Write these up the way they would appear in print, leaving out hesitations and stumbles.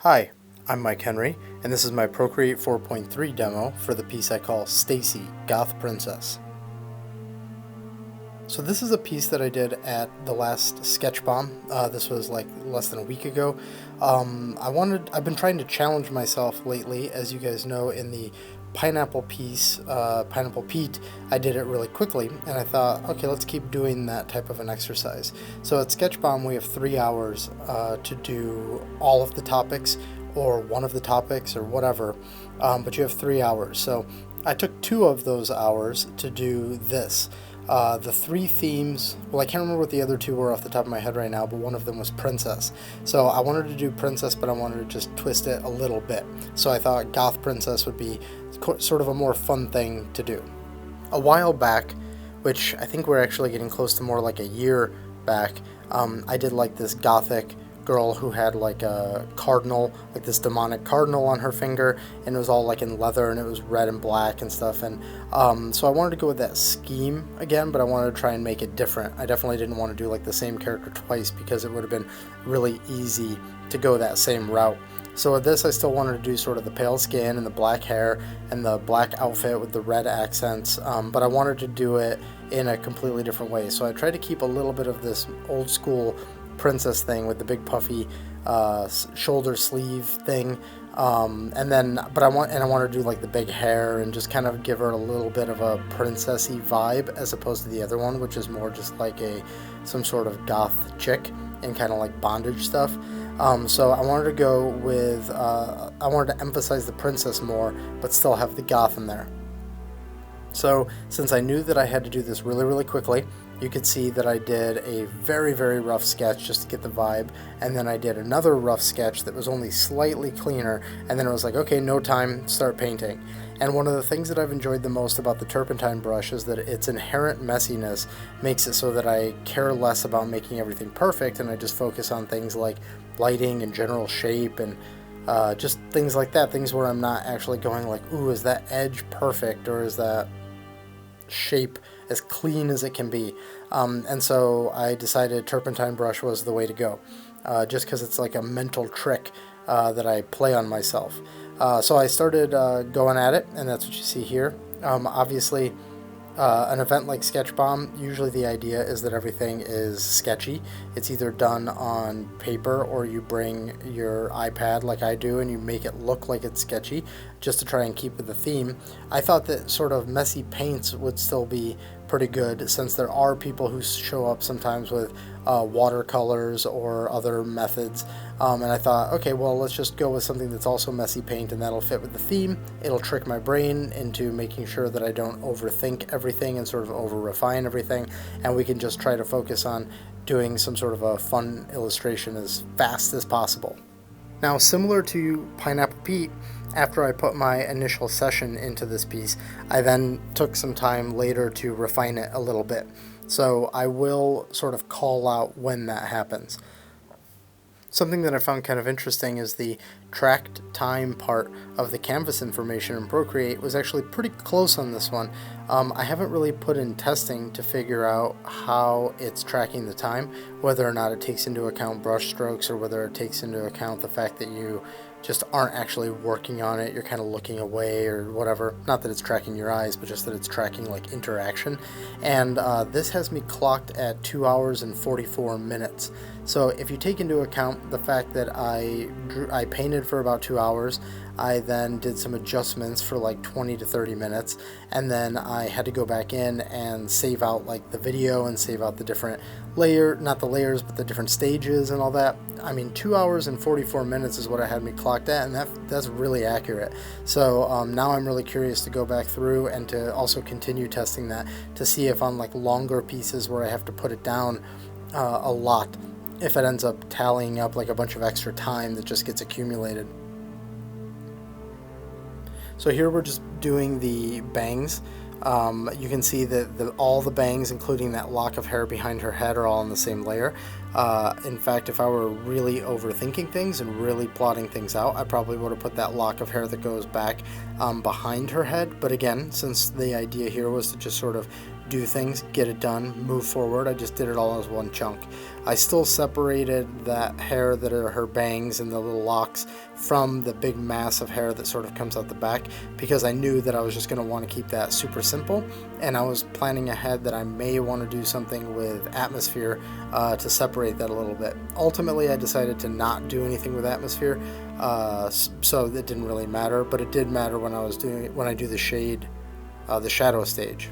Hi, I'm Mike Henry, and this is my Procreate 4.3 demo for the piece I call Stacy, Goth Princess. So this is a piece that I did at the last SketchBomb. This was like less than a week ago. I've been trying to challenge myself lately, as you guys know, in the pineapple piece, Pineapple Pete, I did it really quickly, and I thought, okay, let's keep doing that type of an exercise. So at SketchBomb, we have 3 hours to do all of the topics, or one of the topics, or whatever, but you have 3 hours. So I took 2 of those hours to do this. The 3 themes, well, I can't remember what the other 2 were off the top of my head right now, but one of them was princess. So I wanted to do princess, but I wanted to just twist it a little bit. So I thought goth princess would be sort of a more fun thing to do. A while back, which I think we're actually getting close to more like a year back, I did like this gothic girl who had like a cardinal, like this demonic cardinal on her finger, and it was all like in leather and it was red and black and stuff, and so I wanted to go with that scheme again, but I wanted to try and make it different. I definitely didn't want to do like the same character twice because it would have been really easy to go that same route. So with this, I still wanted to do sort of the pale skin and the black hair and the black outfit with the red accents, but I wanted to do it in a completely different way. So I tried to keep a little bit of this old school princess thing with the big puffy shoulder sleeve thing, but I want to do like the big hair and just kind of give her a little bit of a princessy vibe, as opposed to the other one, which is more just like some sort of goth chick and kind of like bondage stuff. So I wanted to go with I wanted to emphasize the princess more, but still have the goth in there. So since I knew that I had to do this really quickly, you could see that I did a very rough sketch just to get the vibe, and then I did another rough sketch that was only slightly cleaner, and then it was like, okay, no time, start painting. And one of the things that I've enjoyed the most about the turpentine brush is that its inherent messiness makes it so that I care less about making everything perfect, and I just focus on things like lighting and general shape and just things like that, things where I'm not actually going like, ooh, is that edge perfect, or is that shape as clean as it can be, and so I decided turpentine brush was the way to go, just because it's like a mental trick that I play on myself. So I started going at it, and that's what you see here. Obviously, an event like SketchBomb, usually the idea is that everything is sketchy. It's either done on paper or you bring your iPad like I do and you make it look like it's sketchy just to try and keep with the theme. I thought that sort of messy paints would still be pretty good, since there are people who show up sometimes with watercolors or other methods, and I thought, okay, well, let's just go with something that's also messy paint, and that'll fit with the theme. It'll trick my brain into making sure that I don't overthink everything and sort of over refine everything, and we can just try to focus on doing some sort of a fun illustration as fast as possible. Now, similar to Pineapple Pete, after I put my initial session into this piece, I then took some time later to refine it a little bit. So I will sort of call out when that happens. Something that I found kind of interesting is the tracked time part of the canvas information in Procreate was actually pretty close on this one. I haven't really put in testing to figure out how it's tracking the time, whether or not it takes into account brush strokes or whether it takes into account the fact that you just aren't actually working on it, you're kind of looking away or whatever. Not that it's tracking your eyes, but just that it's tracking like interaction. And this has me clocked at 2 hours and 44 minutes. So if you take into account the fact that I painted for about 2 hours, I then did some adjustments for like 20 to 30 minutes, and then I had to go back in and save out like the video and save out the different not the layers, but the different stages and all that. I mean, 2 hours and 44 minutes is what I had me clocked at, and that's really accurate. So now I'm really curious to go back through and to also continue testing that to see if on like longer pieces where I have to put it down a lot, if it ends up tallying up like a bunch of extra time that just gets accumulated. So here we're just doing the bangs. You can see that all the bangs, including that lock of hair behind her head, are all on the same layer. In fact, if I were really overthinking things and really plotting things out, I probably would have put that lock of hair that goes back behind her head. But again, since the idea here was to just sort of do things, get it done, move forward. I just did it all as one chunk. I still separated that hair that are her bangs and the little locks from the big mass of hair that sort of comes out the back, because I knew that I was just going to want to keep that super simple, and I was planning ahead that I may want to do something with atmosphere to separate that a little bit. Ultimately, I decided to not do anything with atmosphere, so it didn't really matter, but it did matter when I do the shade, the shadow stage.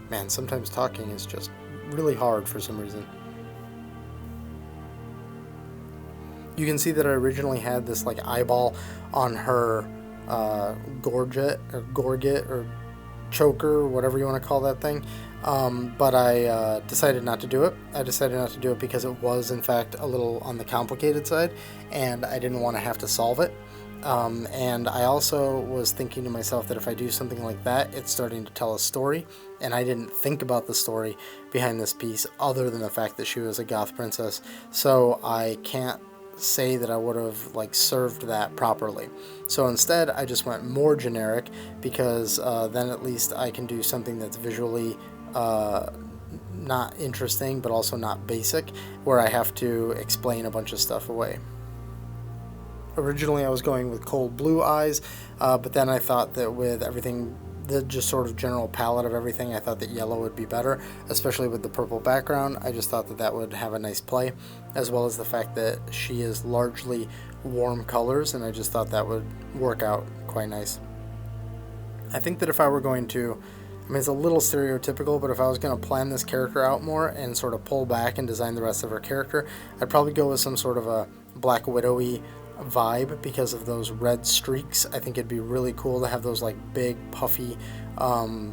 Man, sometimes talking is just really hard for some reason. You can see that I originally had this like eyeball on her gorget or choker, whatever you want to call that thing, but I decided not to do it. I decided not to do it because it was in fact a little on the complicated side, and I didn't want to have to solve it. And I also was thinking to myself that if I do something like that, it's starting to tell a story, and I didn't think about the story behind this piece other than the fact that she was a goth princess, so I can't say that I would have like served that properly. So instead I just went more generic, because then at least I can do something that's visually not interesting but also not basic, where I have to explain a bunch of stuff away. Originally I was going with cold blue eyes, but then I thought that with everything, the just sort of general palette of everything, I thought that yellow would be better, especially with the purple background. I just thought that that would have a nice play, as well as the fact that she is largely warm colors, and I just thought that would work out quite nice. I think that if I were going to, I mean, it's a little stereotypical, but if I was going to plan this character out more and sort of pull back and design the rest of her character, I'd probably go with some sort of a Black Widow-y vibe because of those red streaks. I think it'd be really cool to have those like big puffy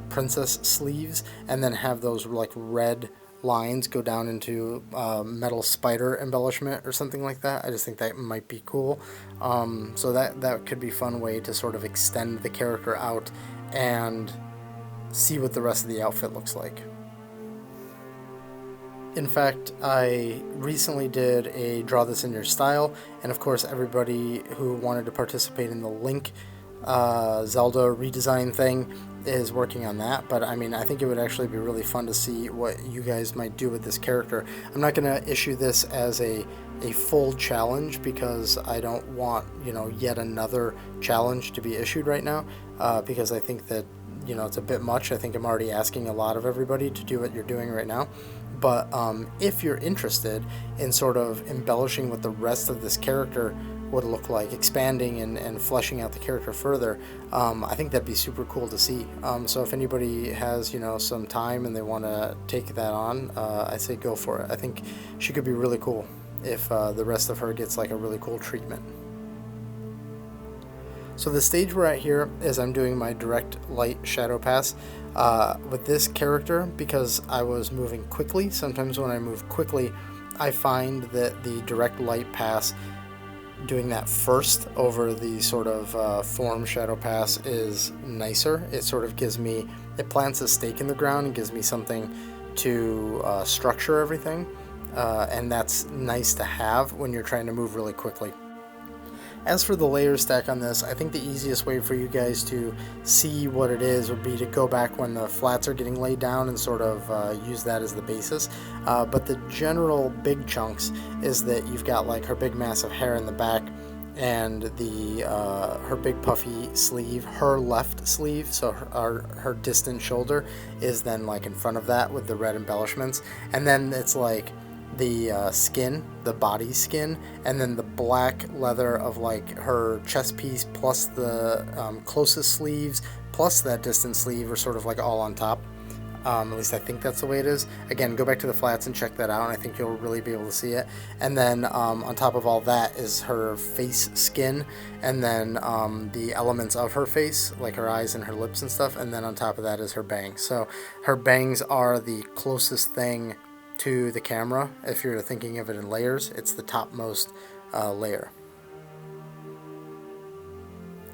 princess sleeves, and then have those like red lines go down into metal spider embellishment or something like that. I just think that might be cool. So that could be a fun way to sort of extend the character out and see what the rest of the outfit looks like. In fact, I recently did a Draw This in Your Style, and of course everybody who wanted to participate in the Link Zelda redesign thing is working on that. But I mean, I think it would actually be really fun to see what you guys might do with this character. I'm not going to issue this as a full challenge, because I don't want, yet another challenge to be issued right now, because I think that, it's a bit much. I think I'm already asking a lot of everybody to do what you're doing right now. But if you're interested in sort of embellishing what the rest of this character would look like, expanding and fleshing out the character further, I think that'd be super cool to see. So if anybody has, some time and they want to take that on, I say go for it. I think she could be really cool if the rest of her gets like a really cool treatment. So the stage we're at here is I'm doing my direct light shadow pass with this character, because I was moving quickly. Sometimes when I move quickly, I find that the direct light pass, doing that first over the sort of form shadow pass, is nicer. It sort of gives me, it plants a stake in the ground and gives me something to structure everything, and that's nice to have when you're trying to move really quickly. As for the layer stack on this, I think the easiest way for you guys to see what it is would be to go back when the flats are getting laid down and sort of use that as the basis. But the general big chunks is that you've got like her big massive hair in the back, and the her big puffy sleeve, her left sleeve, so her distant shoulder is then like in front of that with the red embellishments, and then it's like the skin, the body skin, and then the black leather of like her chest piece plus the closest sleeves plus that distant sleeve are sort of like all on top. At least I think that's the way it is. Again, go back to the flats and check that out, and I think you'll really be able to see it. And then on top of all that is her face skin, and then the elements of her face, like her eyes and her lips and stuff, and then on top of that is her bangs. So her bangs are the closest thing to the camera. If you're thinking of it in layers, it's the topmost layer.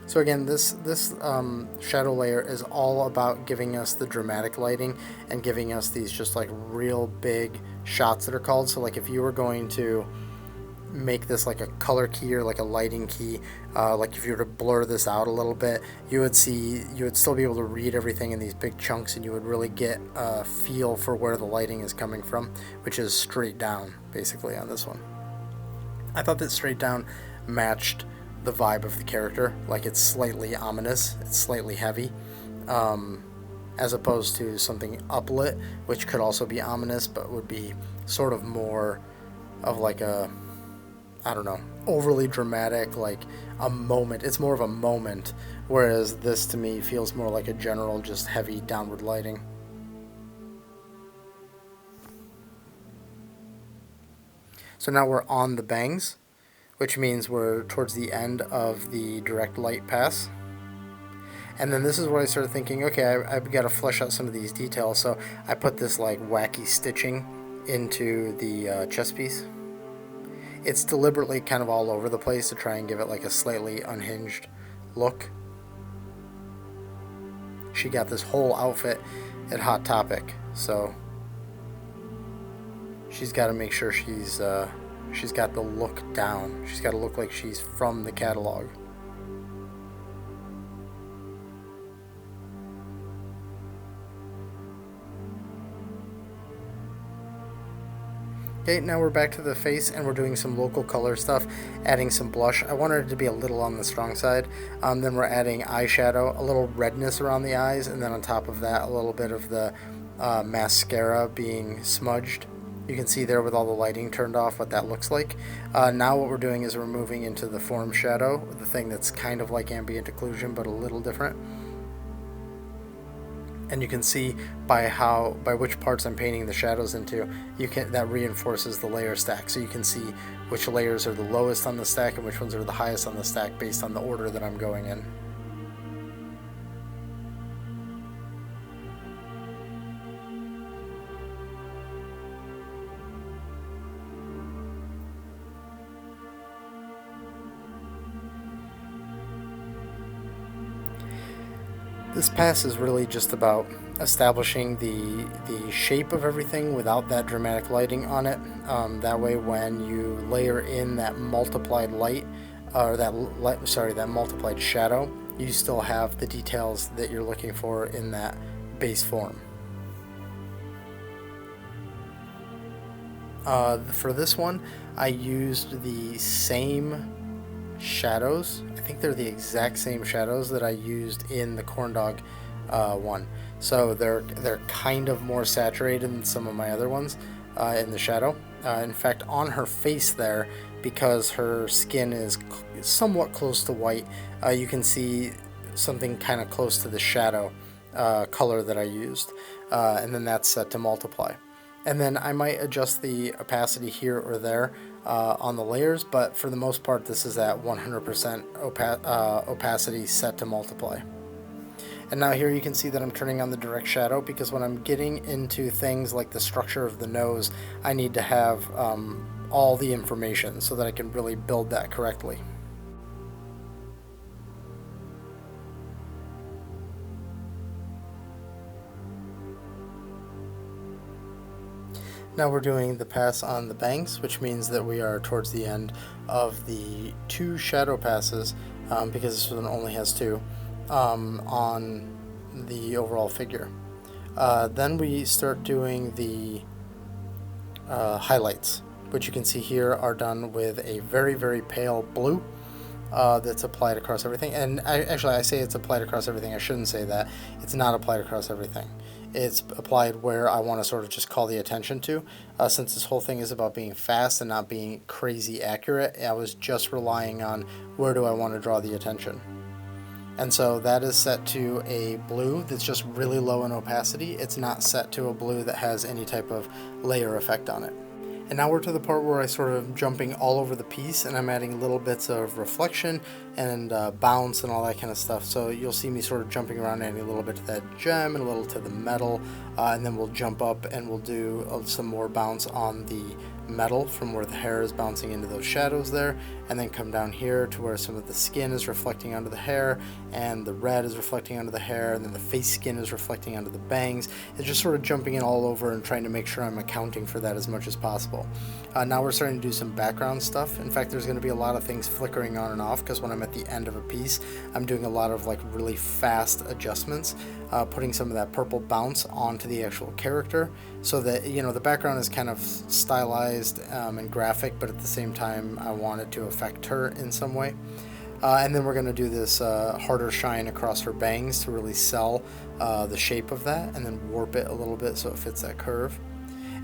So again, this shadow layer is all about giving us the dramatic lighting and giving us these just like real big shots that are called. So like if you were going to make this like a color key or like a lighting key. Like if you were to blur this out a little bit, you would still be able to read everything in these big chunks, and you would really get a feel for where the lighting is coming from, which is straight down basically on this one. I thought that straight down matched the vibe of the character. Like, it's slightly ominous, it's slightly heavy, as opposed to something uplit, which could also be ominous, but would be sort of more of like a, I don't know, overly dramatic, like a moment. It's more of a moment, whereas this to me feels more like a general, just heavy downward lighting. So now we're on the bangs, which means we're towards the end of the direct light pass. And then this is where I started thinking, okay, I've got to flesh out some of these details. So I put this like wacky stitching into the chest piece. It's deliberately kind of all over the place to try and give it like a slightly unhinged look. She got this whole outfit at Hot Topic, so she's got to make sure she's got the look down. She's got to look like she's from the catalog. Okay, now we're back to the face, and we're doing some local color stuff, adding some blush. I wanted it to be a little on the strong side. Then we're adding eyeshadow, a little redness around the eyes, and then on top of that, a little bit of the mascara being smudged. You can see there with all the lighting turned off what that looks like. Now what we're doing is we're moving into the form shadow, the thing that's kind of like ambient occlusion, but a little different. And you can see by which parts I'm painting the shadows into, that reinforces the layer stack. So you can see which layers are the lowest on the stack and which ones are the highest on the stack based on the order that I'm going in. This pass is really just about establishing the shape of everything without that dramatic lighting on it. That way when you layer in that multiplied light, or that multiplied shadow, you still have the details that you're looking for in that base form. For this one, I used the same shadows. I think they're the exact same shadows that I used in the corn dog one. So they're kind of more saturated than some of my other ones in the shadow. In fact, on her face there, because her skin is somewhat close to white, you can see something kind of close to the shadow color that I used, and then that's set to multiply. And then I might adjust the opacity here or there on the layers, but for the most part this is at 100% opacity set to multiply. And now here you can see that I'm turning on the direct shadow, because when I'm getting into things like the structure of the nose, I need to have all the information so that I can really build that correctly. Now we're doing the pass on the bangs, which means that we are towards the end of the 2 shadow passes, because this one only has 2, on the overall figure. Then we start doing the highlights, which you can see here are done with a very, very pale blue that's applied across everything. And I say it's applied across everything. I shouldn't say that. It's not applied across everything. It's applied where I want to sort of just call the attention to. Since this whole thing is about being fast and not being crazy accurate, I was just relying on where do I want to draw the attention. And so that is set to a blue that's just really low in opacity. It's not set to a blue that has any type of layer effect on it. And now we're to the part where I sort of jumping all over the piece, and I'm adding little bits of reflection and bounce and all that kind of stuff. So you'll see me sort of jumping around, adding a little bit to that gem and a little to the metal, and then we'll jump up and we'll do some more bounce on the metal from where the hair is bouncing into those shadows there, and then come down here to where some of the skin is reflecting onto the hair, and the red is reflecting onto the hair, and then the face skin is reflecting onto the bangs. It's just sort of jumping in all over and trying to make sure I'm accounting for that as much as possible. Now we're starting to do some background stuff. In fact, there's going to be a lot of things flickering on and off, because when I'm at the end of a piece, I'm doing a lot of like really fast adjustments, putting some of that purple bounce onto the actual character, so that, you know, the background is kind of stylized and graphic, but at the same time I want it to affect her in some way. And then we're going to do this harder shine across her bangs to really sell the shape of that, and then warp it a little bit so it fits that curve.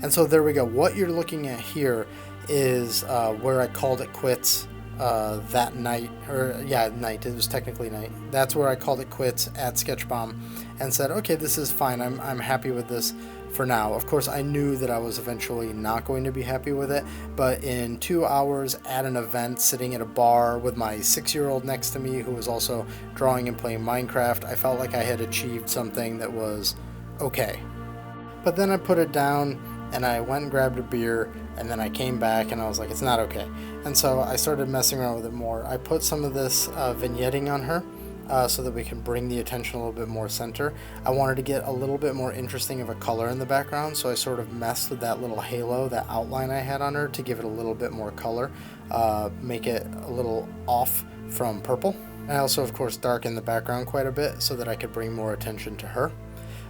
And so there we go. What you're looking at here is where I called it quits that night, or yeah, night, it was technically night. That's where I called it quits at SketchBomb and said, okay, this is fine, I'm happy with this for now. Of course, I knew that I was eventually not going to be happy with it, but in 2 hours at an event, sitting at a bar with my 6-year-old next to me who was also drawing and playing Minecraft, I felt like I had achieved something that was okay. But then I put it down and I went and grabbed a beer, and then I came back and I was like, it's not okay. And so I started messing around with it more. I put some of this vignetting on her so that we can bring the attention a little bit more center. I wanted to get a little bit more interesting of a color in the background, so I sort of messed with that little halo, that outline I had on her, to give it a little bit more color, make it a little off from purple. I also, of course, darkened the background quite a bit so that I could bring more attention to her.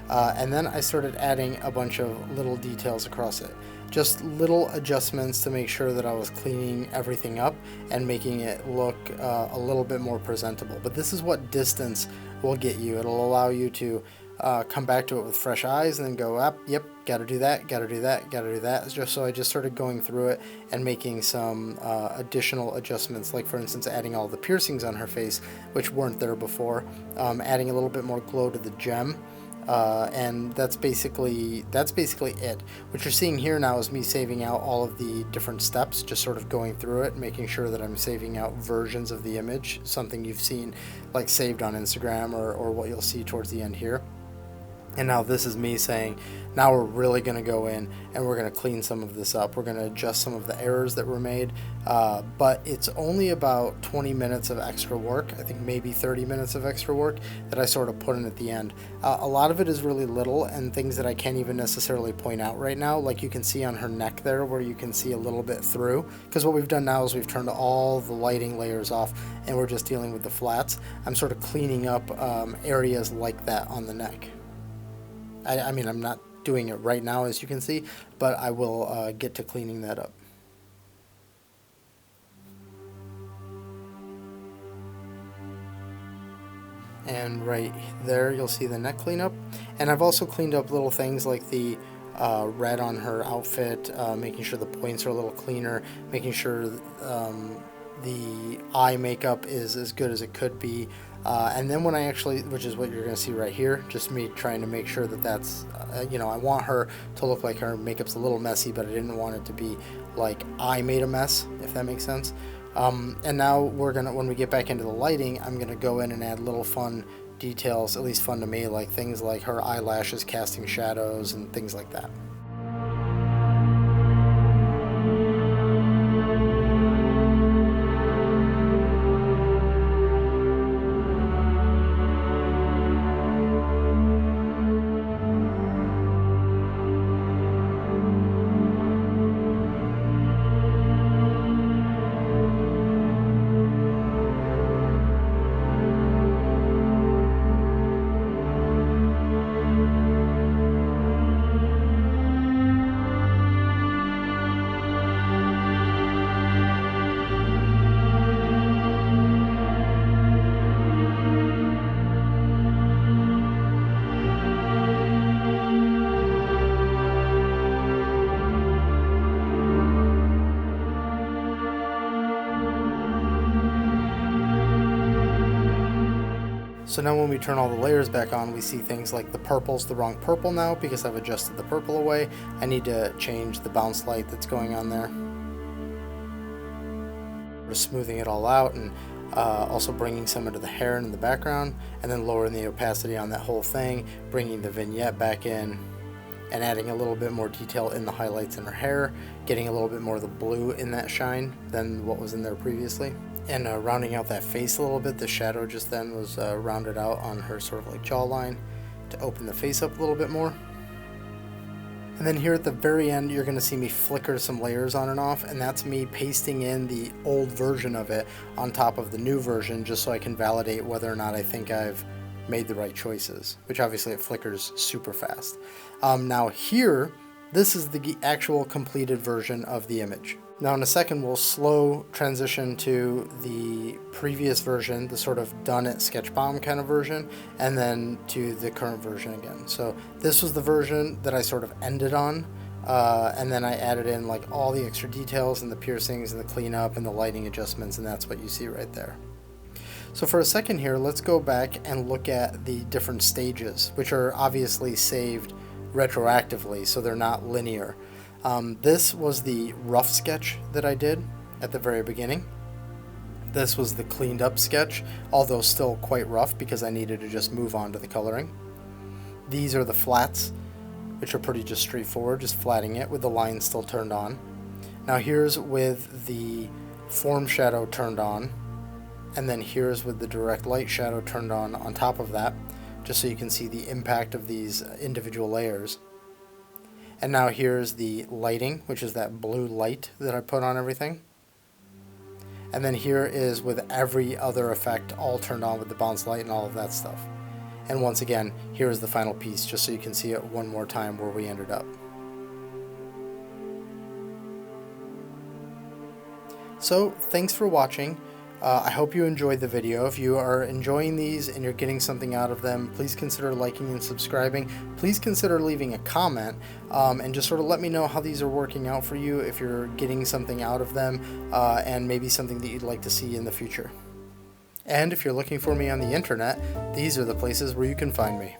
And then I started adding a bunch of little details across it. Just little adjustments to make sure that I was cleaning everything up and making it look a little bit more presentable. But this is what distance will get you. It'll allow you to come back to it with fresh eyes and then go up, yep, gotta do that, gotta do that, gotta do that. So I just started going through it and making some additional adjustments, like for instance adding all the piercings on her face, which weren't there before, adding a little bit more glow to the gem. And that's basically it. What you're seeing here now is me saving out all of the different steps, just sort of going through it, making sure that I'm saving out versions of the image, something you've seen like saved on Instagram or what you'll see towards the end here. And now this is me saying, now we're really going to go in and we're going to clean some of this up. We're going to adjust some of the errors that were made. But it's only about 20 minutes of extra work, I think maybe 30 minutes of extra work that I sort of put in at the end. A lot of it is really little and things that I can't even necessarily point out right now. Like you can see on her neck there where you can see a little bit through. Because what we've done now is we've turned all the lighting layers off and we're just dealing with the flats. I'm sort of cleaning up areas like that on the neck. I mean, I'm not doing it right now, as you can see, but I will get to cleaning that up. And right there, you'll see the neck cleanup. And I've also cleaned up little things like the red on her outfit, making sure the points are a little cleaner, making sure the eye makeup is as good as it could be. And then when I actually, which is what you're going to see right here, just me trying to make sure that that's, you know, I want her to look like her makeup's a little messy, but I didn't want it to be like I made a mess, if that makes sense. And now we're going to, when we get back into the lighting, I'm going to go in and add little fun details, at least fun to me, like things like her eyelashes casting shadows and things like that. So now when we turn all the layers back on, we see things like the purple's the wrong purple now because I've adjusted the purple away. I need to change the bounce light that's going on there. Just smoothing it all out and also bringing some into the hair and in the background, and then lowering the opacity on that whole thing, bringing the vignette back in, and adding a little bit more detail in the highlights in her hair, getting a little bit more of the blue in that shine than what was in there previously. And rounding out that face a little bit, the shadow just then was rounded out on her sort of like jawline to open the face up a little bit more. And then here at the very end, you're going to see me flicker some layers on and off, and that's me pasting in the old version of it on top of the new version, just so I can validate whether or not I think I've made the right choices, which obviously it flickers super fast. Now here, this is the actual completed version of the image. Now in a second, we'll slow transition to the previous version, the sort of done at SketchBomb kind of version, and then to the current version again. So this was the version that I sort of ended on, and then I added in like all the extra details and the piercings and the cleanup and the lighting adjustments, and that's what you see right there. So for a second here, let's go back and look at the different stages, which are obviously saved retroactively, so they're not linear. This was the rough sketch that I did at the very beginning. This was the cleaned up sketch, although still quite rough because I needed to just move on to the coloring. These are the flats, which are pretty just straightforward, just flatting it with the lines still turned on. Now here's with the form shadow turned on, and then here's with the direct light shadow turned on top of that, just so you can see the impact of these individual layers. And now here's the lighting, which is that blue light that I put on everything. And then here is with every other effect all turned on with the bounce light and all of that stuff. And once again, here is the final piece, just so you can see it one more time where we ended up. So thanks for watching. I hope you enjoyed the video. If you are enjoying these and you're getting something out of them, please consider liking and subscribing. Please consider leaving a comment and just sort of let me know how these are working out for you, if you're getting something out of them, and maybe something that you'd like to see in the future. And if you're looking for me on the internet, these are the places where you can find me.